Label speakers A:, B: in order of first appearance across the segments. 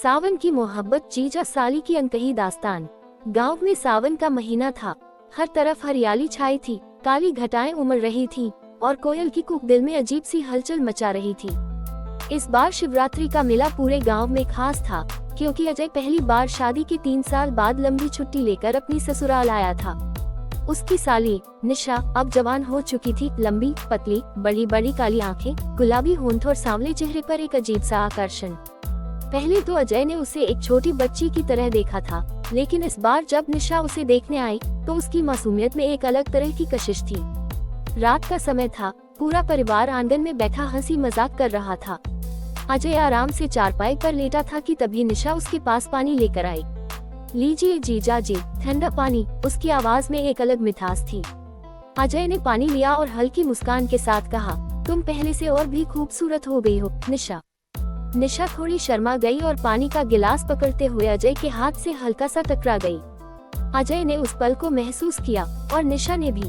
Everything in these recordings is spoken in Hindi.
A: सावन की मोहब्बत जीजा साली की अनकही दास्तान। गांव में सावन का महीना था। हर तरफ हरियाली छाई थी, काली घटाएं उमड़ रही थीं और कोयल की कूक दिल में अजीब सी हलचल मचा रही थी। इस बार शिवरात्रि का मेला पूरे गांव में खास था, क्योंकि अजय पहली बार शादी के 3 साल बाद लंबी छुट्टी लेकर अपनी ससुराल आया था। उसकी साली निशा अब जवान हो चुकी थी। लंबी पतली, बड़ी बड़ी काली आंखें, गुलाबी होंठ और सांवले चेहरे पर एक अजीब सा आकर्षण। पहले तो अजय ने उसे एक छोटी बच्ची की तरह देखा था, लेकिन इस बार जब निशा उसे देखने आई तो उसकी मासूमियत में एक अलग तरह की कशिश थी। रात का समय था, पूरा परिवार आंगन में बैठा हंसी मजाक कर रहा था। अजय आराम से चारपाई पर लेटा था कि तभी निशा उसके पास पानी लेकर आई। लीजिए जीजा जी, ठंडा पानी। उसकी आवाज में एक अलग मिठास थी। अजय ने पानी लिया और हल्की मुस्कान के साथ कहा, तुम पहले से और भी खूबसूरत हो गई हो निशा। निशा थोड़ी शर्मा गई और पानी का गिलास पकड़ते हुए अजय के हाथ से हल्का सा टकरा गई। अजय ने उस पल को महसूस किया और निशा ने भी।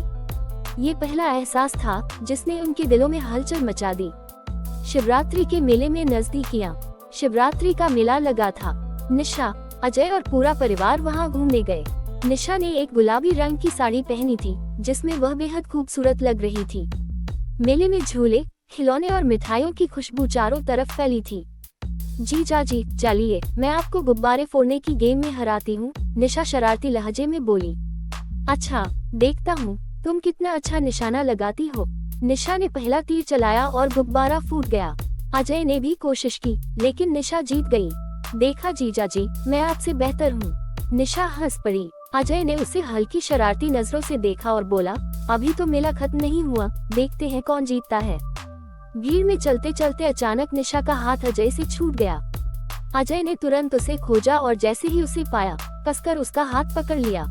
A: ये पहला एहसास था जिसने उनके दिलों में हलचल मचा दी। शिवरात्रि के मेले में नजदीकियां। शिवरात्रि का मेला लगा था। निशा, अजय और पूरा परिवार वहां घूमने गए। निशा ने एक गुलाबी रंग की साड़ी पहनी थी, जिसमें वह बेहद खूबसूरत लग रही थी। मेले में झूले, खिलौने और मिठाइयों की खुशबू चारों तरफ फैली थी। जीजा जी, चलिए मैं आपको गुब्बारे फोड़ने की गेम में हराती हूँ, निशा शरारती लहजे में बोली। अच्छा, देखता हूँ तुम कितना अच्छा निशाना लगाती हो। निशा ने पहला तीर चलाया और गुब्बारा फूट गया। अजय ने भी कोशिश की, लेकिन निशा जीत गई। देखा जीजा जी, मैं आपसे बेहतर हूँ। निशा हंस पड़ी। अजय ने उसे हल्की शरारती नजरों से देखा और बोला, अभी तो मेला खत्म नहीं हुआ, देखते हैं कौन जीतता है। भीड़ में चलते चलते अचानक निशा का हाथ अजय से छूट गया। अजय ने तुरंत उसे खोजा और जैसे ही उसे पाया, कसकर उसका हाथ पकड़ लिया।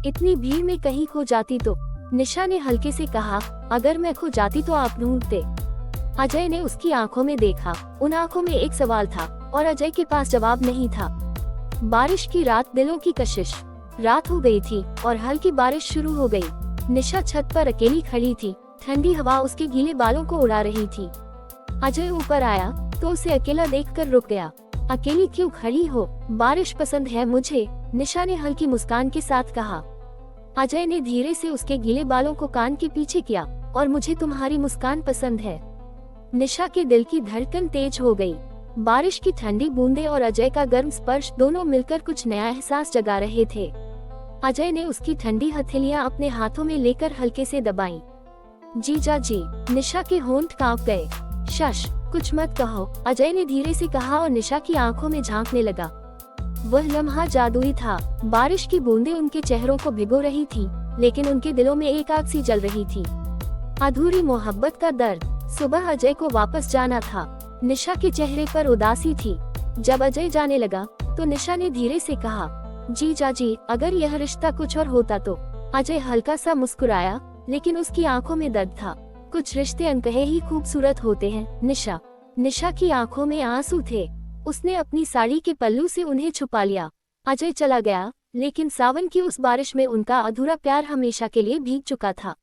A: इतनी भीड़ में कहीं खो जाती तो, निशा ने हल्के से कहा, अगर मैं खो जाती तो आप ढूंढते। अजय ने उसकी आंखों में देखा। उन आंखों में एक सवाल था और अजय के पास जवाब नहीं था। बारिश की रात, दिलों की कशिश। रात हो गई थी और हल्की बारिश शुरू हो गई। निशा छत पर अकेली खड़ी थी। ठंडी हवा उसके गीले बालों को उड़ा रही थी। अजय ऊपर आया तो उसे अकेला देखकर रुक गया। अकेली क्यों खड़ी हो? बारिश पसंद है मुझे, निशा ने हल्की मुस्कान के साथ कहा। अजय ने धीरे से उसके गीले बालों को कान के पीछे किया, और मुझे तुम्हारी मुस्कान पसंद है। निशा के दिल की धड़कन तेज हो गई। बारिश की ठंडी बूंदें और अजय का गर्म स्पर्श दोनों मिलकर कुछ नया एहसास जगा रहे थे। अजय ने उसकी ठंडी हथेलियां अपने हाथों में लेकर हल्के से दबाई। जीजा जी, निशा के होंठ कांप गए। शश, कुछ मत कहो, अजय ने धीरे से कहा और निशा की आंखों में झांकने लगा। वह लम्हा जादुई था। बारिश की बूंदें उनके चेहरों को भिगो रही थी, लेकिन उनके दिलों में एक आग सी जल रही थी। अधूरी मोहब्बत का दर्द। सुबह अजय को वापस जाना था। निशा के चेहरे पर उदासी थी। जब अजय जाने लगा तो निशा ने धीरे से कहा, जीजा जी, अगर यह रिश्ता कुछ और होता तो। अजय हल्का सा मुस्कुराया, लेकिन उसकी आंखों में दर्द था। कुछ रिश्ते अनकहे ही खूबसूरत होते हैं निशा। निशा की आंखों में आंसू थे। उसने अपनी साड़ी के पल्लू से उन्हें छुपा लिया। अजय चला गया, लेकिन सावन की उस बारिश में उनका अधूरा प्यार हमेशा के लिए भीग चुका था।